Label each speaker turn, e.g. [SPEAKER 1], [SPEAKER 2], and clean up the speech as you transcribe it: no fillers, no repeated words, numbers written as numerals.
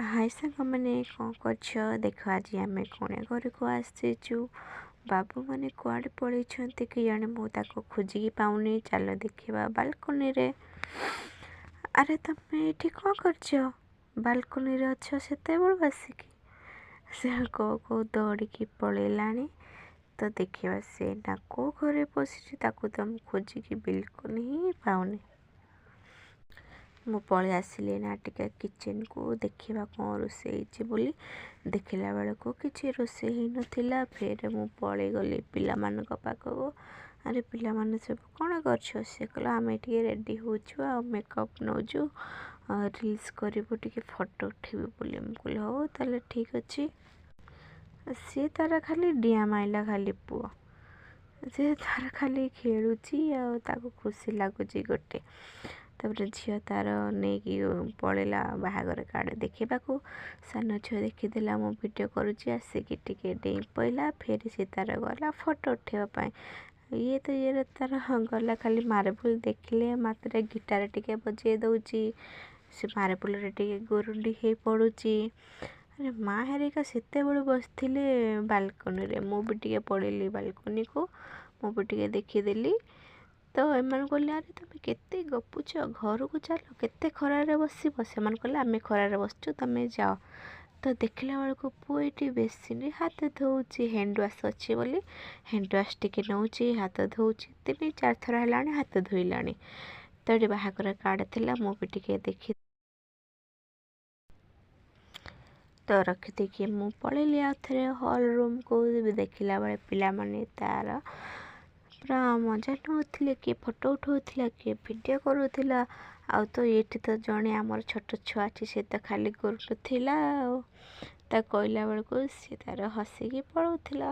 [SPEAKER 1] हाय साଙ୍ଗମାନେ କ'ଣ କରୁଛ? ଦେଖ ଆଜି ଆମେ କୁଣିଆ ଘରକୁ ଆସିଛୁ। ବାବୁ ମାନେ କୁଆଡ଼େ ପଳେଇଛନ୍ତି କେଜାଣି, ମୁଁ ତାକୁ ଖୋଜିକି ପାଉନି। ଚାଲ ଦେଖିବା ବାଲକୋନିରେ। ଆରେ ତମେ ଏଠି କ'ଣ କରୁଛ? ବାଲକୋନିରେ ଅଛ ସେତେବେଳୁ ଆସିକି? ସେ କୋଉ ଦୌଡ଼ିକି ପଳେଇଲାଣି। ତ ଦେଖିବା ସେ ନା କେଉଁ ଘରେ ବସିଛି, ତାକୁ ତ ମୁଁ ଖୋଜିକି ବିଲକୁଲ ହିଁ ପାଉନି। ମୁଁ ପଳେଇ ଆସିଲି ନା ଟିକେ କିଚେନ୍କୁ ଦେଖିବା କ'ଣ ରୋଷେଇ ହେଇଛି ବୋଲି। ଦେଖିଲା ବେଳକୁ କିଛି ରୋଷେଇ ହେଇନଥିଲା। ଫେର ମୁଁ ପଳେଇ ଗଲି ପିଲାମାନଙ୍କ ପାଖକୁ। ଆରେ ପିଲାମାନେ ସବୁ କ'ଣ କରୁଛ? ସେ କହିଲା ଆମେ ଟିକେ ରେଡ଼ି ହେଉଛୁ ଆଉ ମେକଅପ୍ ନେଉଛୁ, ରିଲ୍ସ କରିବୁ, ଟିକେ ଫଟୋ ଉଠେଇବୁ ବୋଲି। ମୁଁ କହିଲି ହଉ ତାହେଲେ ଠିକ୍ ଅଛି। ସିଏ ତାର ଖାଲି ଡିଆଁ ମାଇଲା, ଖାଲି ପୁଅ ସେ ତାର ଖାଲି ଖେଳୁଛି ଆଉ ତାକୁ ଖୁସି ଲାଗୁଛି ଗୋଟେ। ତାପରେ ଝିଅ ତାର ନେଇକି ପଳେଇଲା ବାହାଘର କାର୍ଡ଼ ଦେଖିବାକୁ। ସାନ ଝିଅ ଦେଖିଦେଲା ମୁଁ ଭିଡ଼ିଓ କରୁଛି, ଆସିକି ଟିକେ ଡେଇଁ ପଇଲା। ଫେରି ସେ ତାର ଗଲା ଫଟୋ ଉଠାଇବା ପାଇଁ। ଇଏରେ ତାର ଗଲା ଖାଲି ମାର୍ବୁଲ ଦେଖିଲେ ମାତ୍ରେ ଗିଟାର ଟିକେ ବଜେଇ ଦେଉଛି, ସେ ମାର୍ବୁଲରେ ଟିକେ ଗୁରୁଣ୍ଡି ହେଇ ପଡ଼ୁଛି। ଆରେ ମା' ହେରିକା ସେତେବେଳେ ବସିଥିଲେ ବାଲକୋନିରେ, ମୁଁ ବି ଟିକେ ପଳେଇଲି ବାଲକୋନିକୁ, ମୁଁ ବି ଟିକେ ଦେଖିଦେଲି। ତ ଏମାନେ କହିଲେ ଆରେ ତମେ କେତେ ଗପୁଛ, ଘରକୁ ଚାଲ, କେତେ ଖରାରେ ବସିବ। ସେମାନେ କହିଲେ ଆମେ ଖରାରେ ବସିଛୁ, ତମେ ଯାଅ। ତ ଦେଖିଲା ବେଳକୁ ପୁଅ ଏଇଠି ବେସିନରେ ହାତ ଧୋଉଛି, ହ୍ୟାଣ୍ଡ ୱାଶ୍ ଅଛି ବୋଲି ହ୍ୟାଣ୍ଡ ୱାଶ୍ ଟିକେ ନେଉଛି, ହାତ ଧୋଉଛି। 3-4 ଥର ହେଲାଣି ହାତ ଧୋଇଲାଣି। ତ ଏଠି ବାହାଘର କାର୍ଡ଼ ଥିଲା, ମୁଁ ବି ଟିକେ ଦେଖି ତ ରଖିଦେଇକି ମୁଁ ପଳେଇଲି ଆଉ ଥରେ ହଲ୍ ରୁମ୍କୁ। ଦେଖିଲା ବେଳେ ପିଲାମାନେ ତାର ପୁରା ମଜା ନେଉଥିଲେ, କିଏ ଫଟୋ ଉଠାଉଥିଲା, କିଏ ଭିଡ଼ିଓ କରୁଥିଲା। ଆଉ ତ ଏଇଠି ତ ଜଣେ ଆମର ଛୋଟ ଛୁଆ ଅଛି, ସେ ତ ଖାଲି କରୁଥିଲା ଆଉ ତା କହିଲା ବେଳକୁ ସିଏ ତାର ହସିକି ପଳାଉଥିଲା।